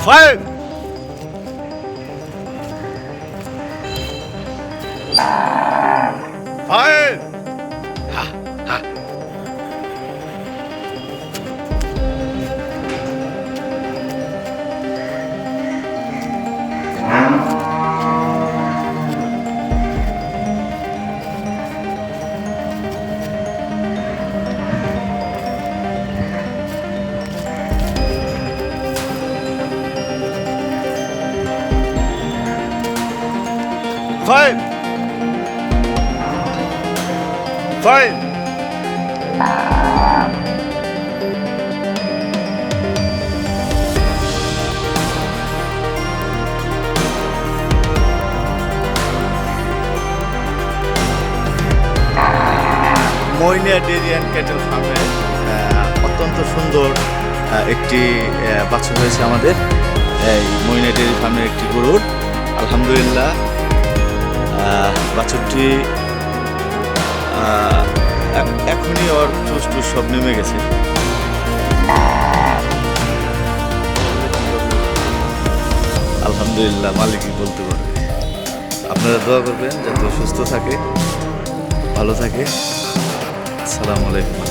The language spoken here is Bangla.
Five. Five. Ha, ha. Five. Five. Moina dairy and cattle ফার্মে অত্যন্ত সুন্দর একটি বাছুর হয়েছে আমাদের এই মইনা ডেইরি ফার্মের একটি গরুর। আলহামদুলিল্লাহ বাছুরটি এখনই ওর চুষ টুস সব নেমে গেছে। আলহামদুলিল্লাহ মালিকই বলতে পারবে। আপনারা দোয়া করবেন যাতে সুস্থ থাকে, ভালো থাকে। আসসালামু আলাইকুম।